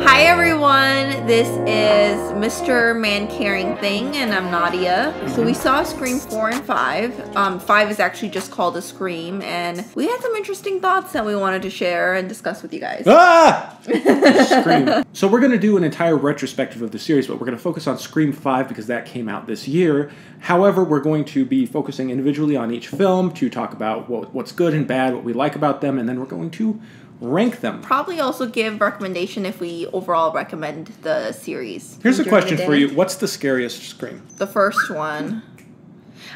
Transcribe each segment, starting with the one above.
Hi everyone, this is Mr. Man Caring Thing, and I'm Nadia. So we saw Scream 4 and 5. 5 is actually just called a Scream, and we had some interesting thoughts that we wanted to share and discuss with you guys. Scream. So we're going to do an entire retrospective of the series, but we're going to focus on Scream 5 because that came out this year. However, we're going to be focusing individually on each film to talk about what's good and bad, what we like about them, and then we're going to rank them. Probably also give recommendation if we overall recommend the series. Here's a question for you. What's the scariest Scream? The first one.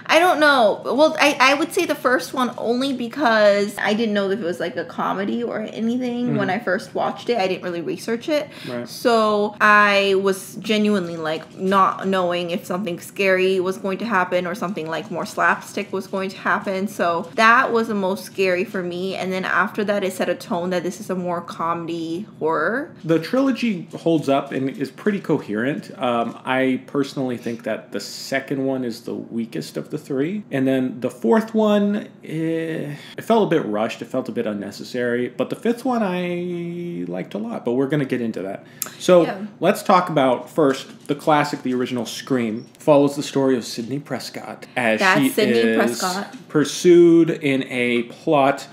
I don't know. Well, I would say the first one only because I didn't know if it was like a comedy or anything when I first watched it. I didn't really research it. Right. So I was genuinely like not knowing if something scary was going to happen or something like more slapstick was going to happen. So that was the most scary for me. And then after that, it set a tone that this is a more comedy horror. The trilogy holds up and is pretty coherent. I personally think that the second one is the weakest of the three. And then the fourth one, it felt a bit rushed. It felt a bit unnecessary. But the fifth one, I liked a lot. But we're going to get into that. So let's talk about first the classic, the original Scream. Follows the story of Sidney Prescott as she is pursued in a plot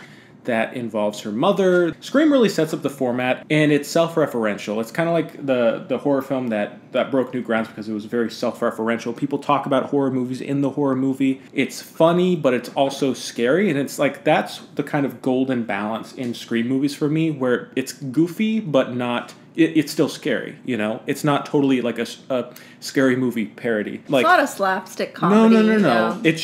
that involves her mother. Scream really sets up the format, and it's self-referential. It's kind of like the horror film that broke new grounds because it was very self-referential. People talk about horror movies in the horror movie. It's funny, but it's also scary, and it's like that's the kind of golden balance in Scream movies for me, where it's goofy, but not... It's still scary, you know? It's not totally like a scary movie parody. Like, it's not a slapstick comedy. No. It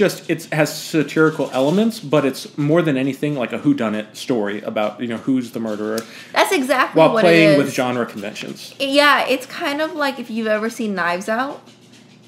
has satirical elements, but it's more than anything like a whodunit story about, who's the murderer. That's exactly what it is. While playing with genre conventions. Yeah, it's kind of like if you've ever seen Knives Out.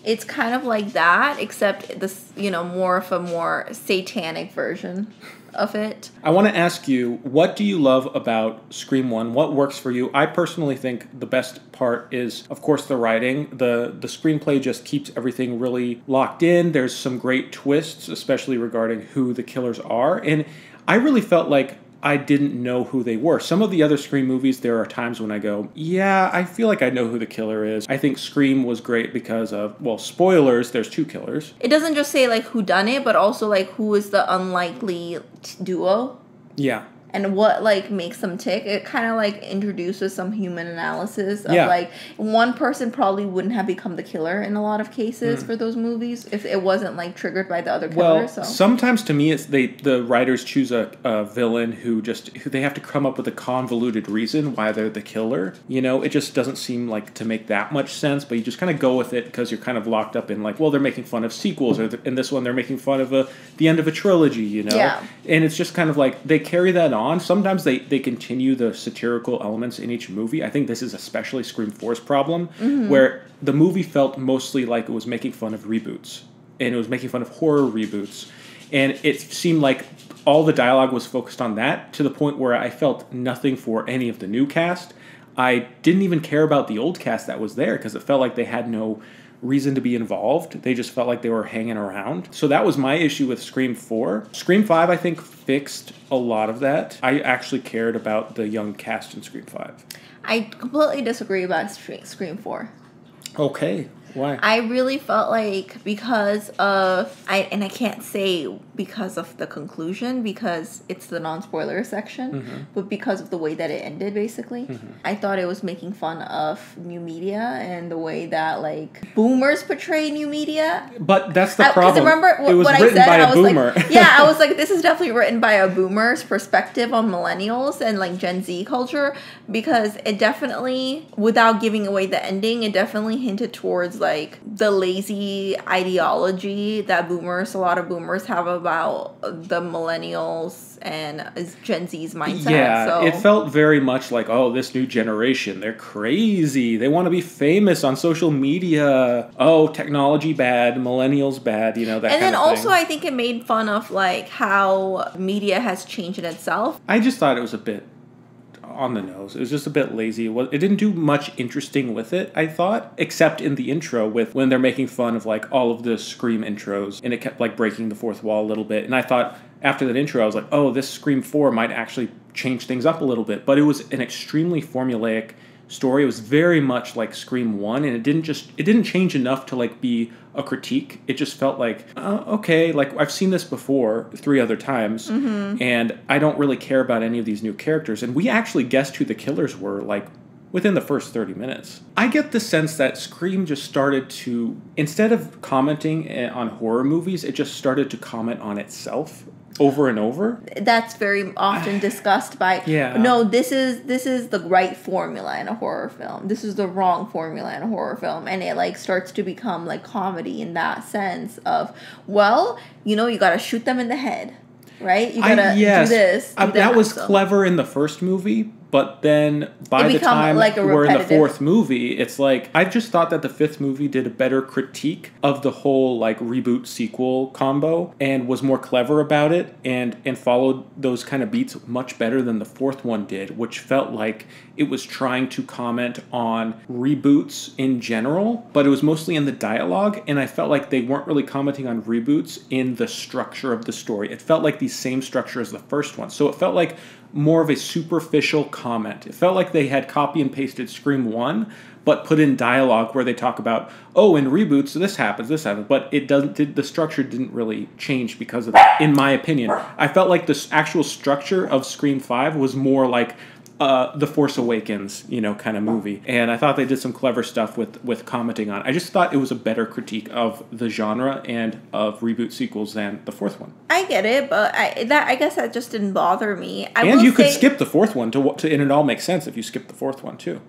It's kind of like that, except this, more of a more satanic version of it. I want to ask you, what do you love about Scream 1? What works for you? I personally think the best part is, of course, the writing. The screenplay just keeps everything really locked in. There's some great twists, especially regarding who the killers are. And I really felt like I didn't know who they were. Some of the other Scream movies, there are times when I go, yeah, I feel like I know who the killer is. I think Scream was great because of, well, spoilers, there's two killers. It doesn't just say, like, who done it, but also, like, who is the unlikely duo. Yeah. And what, like, makes them tick. It kind of, like, introduces some human analysis of, like, one person probably wouldn't have become the killer in a lot of cases for those movies if it wasn't, like, triggered by the other killer. Well, sometimes to me, it's the writers choose a villain who they have to come up with a convoluted reason why they're the killer. It just doesn't seem like to make that much sense, but you just kind of go with it because you're kind of locked up in, like, well, they're making fun of sequels, or in this one, they're making fun of the end of a trilogy, Yeah. And it's just kind of like, they carry that on. Sometimes they continue the satirical elements in each movie. I think this is especially Scream 4's problem, where the movie felt mostly like it was making fun of reboots, and it was making fun of horror reboots, and it seemed like all the dialogue was focused on that, to the point where I felt nothing for any of the new cast. I didn't even care about the old cast that was there, because it felt like they had no reason to be involved. They just felt like they were hanging around. So that was my issue with Scream 4. Scream 5, I think, fixed a lot of that. I actually cared about the young cast in Scream 5. I completely disagree about Scream 4. Okay. Why? I really felt like because of... I can't say because of the conclusion, because it's the non-spoiler section, but because of the way that it ended, basically. I thought it was making fun of new media and the way that, like, boomers portray new media. But that's the problem. Remember it was what written I said? by a I was boomer. Like, yeah, I was like, this is definitely written by a boomer's perspective on millennials and, like, Gen Z culture, because it definitely, without giving away the ending, it definitely hinted towards, like, the lazy ideology that a lot of boomers have about the millennials and Gen Z's mindset. Yeah, so it felt very much like, oh, this new generation, they're crazy. They want to be famous on social media. Oh, technology bad, millennials bad, that kind of thing. And then also I think it made fun of, like, how media has changed in itself. I just thought it was a bit on the nose. It was just a bit lazy. It didn't do much interesting with it, I thought, except in the intro with when they're making fun of, like, all of the Scream intros, and it kept, like, breaking the fourth wall a little bit. And I thought after that intro, I was like, oh, this Scream 4 might actually change things up a little bit. But it was an extremely formulaic story. It was very much like Scream 1, and it didn't change enough to like be a critique. It just felt like, okay, like I've seen this before 3 other times, and I don't really care about any of these new characters. And we actually guessed who the killers were, like, within the first 30 minutes. I get the sense that Scream just started to, instead of commenting on horror movies, it just started to comment on itself over and over. That's very often discussed by, no, this is the right formula in a horror film. This is the wrong formula in a horror film. And it like starts to become like comedy in that sense of, well, you know, you got to shoot them in the head, right? You got to do this. That was clever in the first movie. But then by the time like we're in the 4th movie, it's like, I just thought that the 5th movie did a better critique of the whole like reboot sequel combo and was more clever about it and followed those kind of beats much better than the 4th one did, which felt like it was trying to comment on reboots in general, but it was mostly in the dialogue, and I felt like they weren't really commenting on reboots in the structure of the story. It felt like the same structure as the first one. So it felt like more of a superficial comment. It felt like they had copy and pasted Scream 1, but put in dialogue where they talk about, oh, in reboots, this happens, but it doesn't. The structure didn't really change because of that, in my opinion. I felt like the actual structure of Scream 5 was more like The Force Awakens, you know, kind of movie. And I thought they did some clever stuff with commenting on it. I just thought it was a better critique of the genre and of reboot sequels than the 4th one. I get it, but I guess that just didn't bother me. Could skip the 4th one, and it all makes sense if you skip the 4th one, too.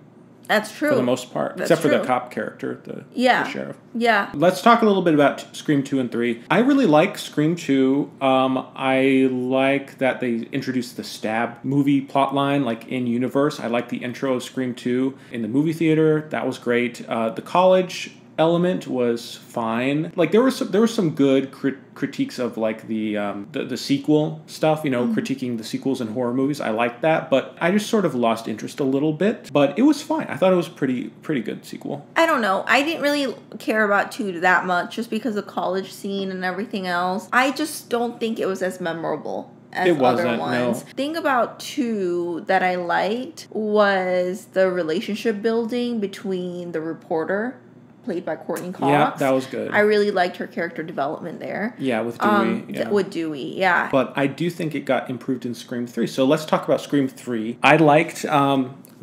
That's true. For the most part. Except for the cop character, the sheriff. Yeah. Let's talk a little bit about Scream 2 and 3. I really like Scream 2. I like that they introduced the stab movie plotline, like in universe. I like the intro of Scream 2 in the movie theater. That was great. The college element was fine. Like there was some good critiques of like the sequel stuff, you know, critiquing the sequels in horror movies. I liked that, but I just sort of lost interest a little bit. But it was fine. I thought it was pretty good sequel. I don't know. I didn't really care about 2 that much just because of college scene and everything else. I just don't think it was as memorable as other ones. No. Thing about 2 that I liked was the relationship building between the reporter, played by Courtney Cox. Yeah, that was good. I really liked her character development there. Yeah, with Dewey. With Dewey, yeah. But I do think it got improved in Scream 3. So let's talk about Scream 3. I liked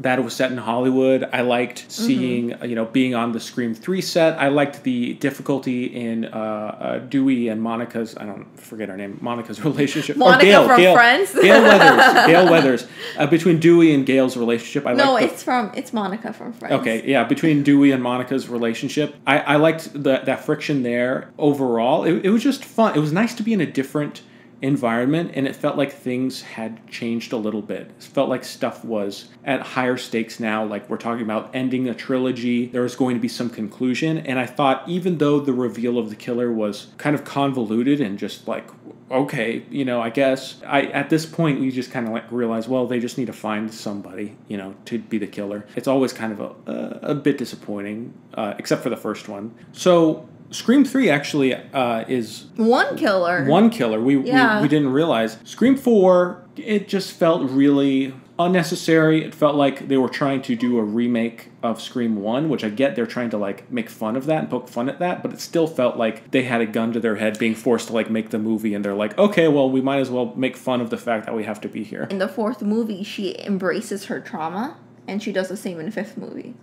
that it was set in Hollywood. I liked seeing, being on the Scream 3 set. I liked the difficulty in Dewey and Monica's, I don't forget her name, Monica's relationship. Monica from Friends? Gail Weathers. Between Dewey and Gail's relationship. It's Monica from Friends. Okay, yeah, between Dewey and Monica's relationship. I liked that friction there overall. It was just fun. It was nice to be in a different environment, and it felt like things had changed a little bit. It felt like stuff was at higher stakes now, like we're talking about ending a trilogy. There was going to be some conclusion, and I thought even though the reveal of the killer was kind of convoluted and just like, okay, I guess at this point we just kind of like realize, well, they just need to find somebody, to be the killer. It's always kind of a bit disappointing, except for the first one. So Scream 3 actually is one killer. We didn't realize. Scream 4, it just felt really unnecessary. It felt like they were trying to do a remake of Scream 1, which I get they're trying to like make fun of that and poke fun at that, but it still felt like they had a gun to their head being forced to like make the movie, and they're like, okay, well, we might as well make fun of the fact that we have to be here. In the 4th movie, she embraces her trauma, and she does the same in the 5th movie.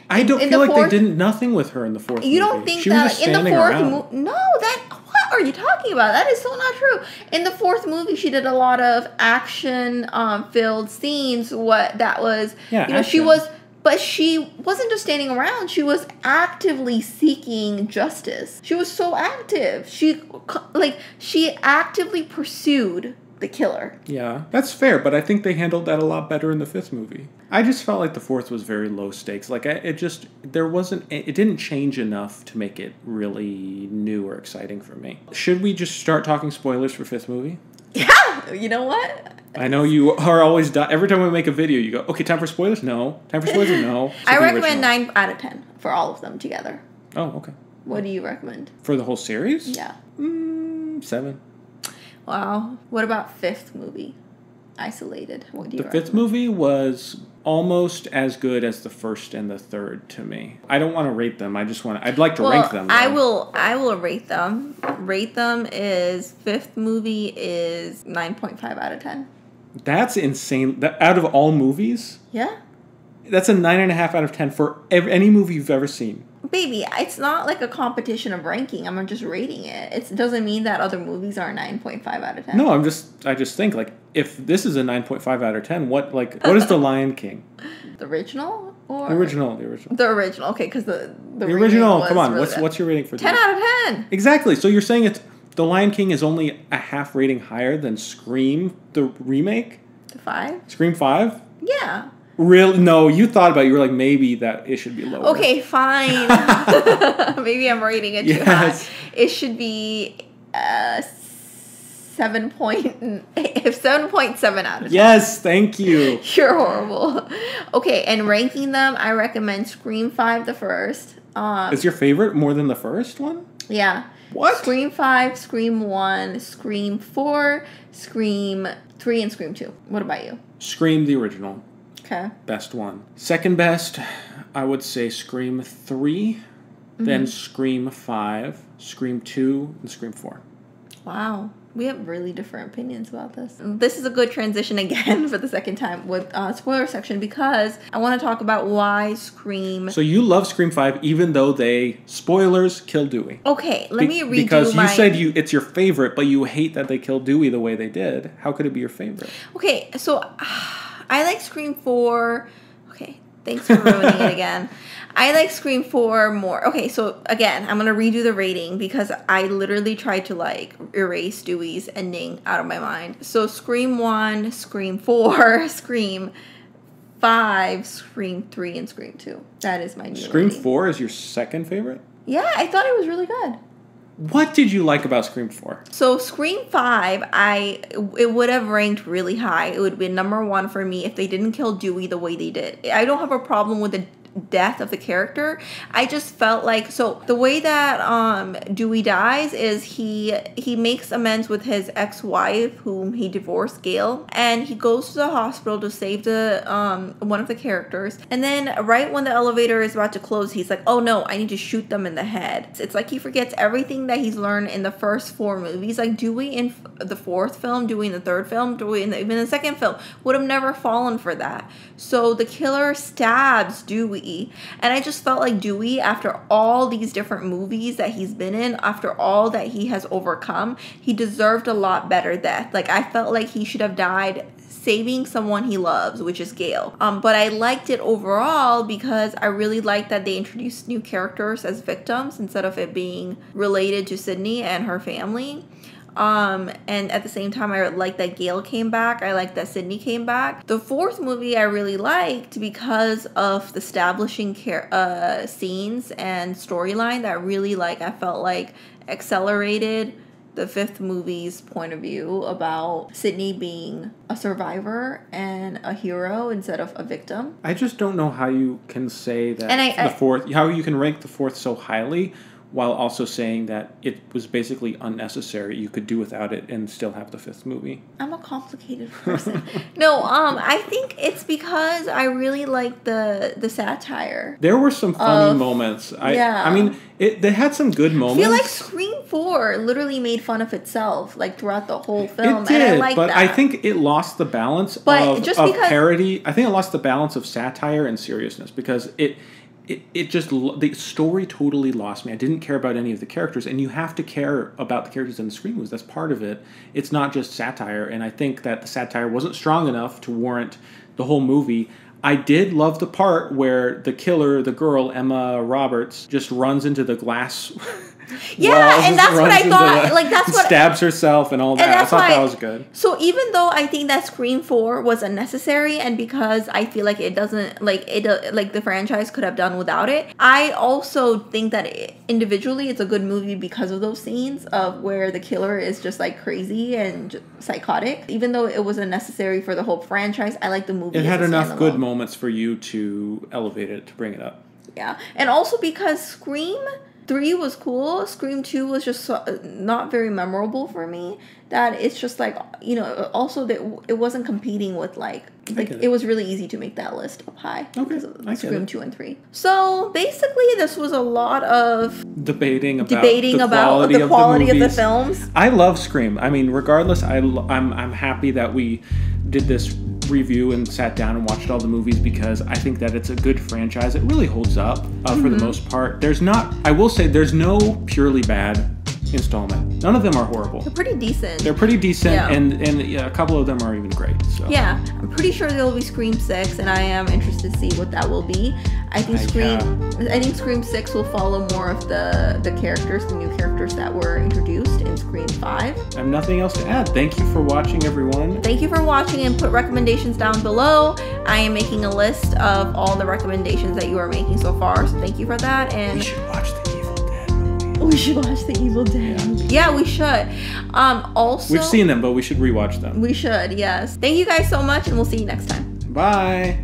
I don't feel like they did nothing with her in the 4th movie. You don't think that in the 4th movie? No, what are you talking about? That is so not true. In the 4th movie, she did a lot of action filled scenes. She was, but she wasn't just standing around. She was actively seeking justice. She was so active. She actively pursued the killer. Yeah, that's fair, but I think they handled that a lot better in the 5th movie. I just felt like the 4th was very low stakes. Like it didn't change enough to make it really new or exciting for me. Should we just start talking spoilers for 5th movie? Yeah, you know what? I know you are always every time we make a video, you go, okay, time for spoilers? No. Time for spoilers? No. I recommend 9 out of 10 for all of them together. Oh, okay. What do you recommend? For the whole series? Yeah. 7. Wow. What about 5th movie? Isolated. What do you recommend? The 5th movie was almost as good as the first and the third to me. I don't want to rate them. I'd like to rank them. Though. I will rate them. Rate them is fifth movie is 9.5 out of 10. That's insane. Out of all movies? Yeah. That's a 9.5 out of 10 for any movie you've ever seen. Baby, it's not like a competition of ranking. I'm just rating it. It doesn't mean that other movies are 9.5 out of 10. No, I just think, like, if this is a 9.5 out of 10, what is The Lion King? The original? Or? The original. The original, okay, because the original, come on, really what's your rating for 10 out of 10. Exactly, so you're saying The Lion King is only a half rating higher than Scream, the remake? The 5? Scream 5? Yeah. Really? No, you thought about it. You were like, maybe that it should be lower. Okay, fine. Maybe I'm rating it too high. It should be 7.7 out of 10. Yes, thank you. You're horrible. Okay, and ranking them, I recommend Scream 5 the first. Is your favorite more than the first one? Yeah. What? Scream 5, Scream 1, Scream 4, Scream 3, and Scream 2. What about you? Scream the original. Okay. Best one. Second best, I would say Scream 3, then Scream 5, Scream 2, and Scream 4. Wow. We have really different opinions about this. This is a good transition again for the second time with spoiler section because I want to talk about why Scream... So you love Scream 5 even though spoilers, kill Dewey. Okay, let me redo because you said it's your favorite, but you hate that they killed Dewey the way they did. How could it be your favorite? Okay, so I like Scream 4... Okay, thanks for ruining it again. I like Scream 4 more. Okay, so again, I'm going to redo the rating because I literally tried to erase Dewey's ending out of my mind. So Scream 1, Scream 4, Scream 5, Scream 3, and Scream 2. That is my new Scream rating. 4 is your second favorite? Yeah, I thought it was really good. What did you like about Scream 4? So Scream 5, it would have ranked really high. It would be number 1 for me if they didn't kill Dewey the way they did. I don't have a problem with the death of the character. I just felt like, so the way that Dewey dies is he makes amends with his ex-wife whom he divorced, Gail, and he goes to the hospital to save the one of the characters, and then right when the elevator is about to close, he's like, oh no, I need to shoot them in the head. It's like he forgets everything that he's learned in the first 4 movies. Like Dewey in the 4th film, Dewey in the 3rd film, Dewey in even the 2nd film would have never fallen for that. So the killer stabs Dewey. And I just felt like Dewey, after all these different movies that he's been in, after all that he has overcome, he deserved a lot better death. Like, I felt like he should have died saving someone he loves, which is Gail. But I liked it overall because I really liked that they introduced new characters as victims instead of it being related to Sydney and her family. And at the same time, I like that Gail came back. I like that Sydney came back. The 4th movie I really liked because of the establishing scenes and storyline that really, I felt like accelerated the 5th movie's point of view about Sydney being a survivor and a hero instead of a victim. I just don't know how you can say that how you can rank the 4th so highly while also saying that it was basically unnecessary. You could do without it and still have the 5th movie. I'm a complicated person. No, I think it's because I really like the satire. There were some funny moments. I mean, they had some good moments. I feel like Scream 4 literally made fun of itself, throughout the whole film. It did, and I like but that. I think it lost the balance of parody. I think it lost the balance of satire and seriousness because the story totally lost me. I didn't care about any of the characters, and you have to care about the characters in the Scream movies. That's part of it. It's not just satire, and I think that the satire wasn't strong enough to warrant the whole movie. I did love the part where the killer, the girl, Emma Roberts, just runs into the glass Yeah, and that's what I thought. That's what stabs herself and all that. I thought that was good. So even though I think that Scream 4 was unnecessary, and because I feel like it doesn't the franchise could have done without it, I also think that individually it's a good movie because of those scenes of where the killer is just crazy and psychotic. Even though it was unnecessary for the whole franchise, I like the movie. It had enough good moments for you to elevate it, to bring it up. Yeah, and also because Scream 3 was cool. Scream 2 was just not very memorable for me. That it's just like, you know, also that it wasn't competing with like it was really easy to make that list up high. Okay, I Scream 2 and 3. So basically, this was a lot of debating about the quality of the films. I love Scream. I mean, regardless, I'm happy that we did this review and sat down and watched all the movies because I think that it's a good franchise. It really holds up for the most part. I will say there's no purely bad installment. None of them are horrible. They're pretty decent. Yeah. and a couple of them are even great. So. Yeah, I'm pretty sure there will be Scream 6, and I am interested to see what that will be. I think Scream 6 will follow more of the new characters that were introduced in Scream 5. I have nothing else to add. Thank you for watching, everyone. Thank you for watching, and put recommendations down below. I am making a list of all the recommendations that you are making so far, so thank you for that. And we should watch the Evil Dead movie. We should watch the Evil Dead movie. Yeah, we should. Also, we've seen them, but we should rewatch them. We should, yes. Thank you guys so much, and we'll see you next time. Bye.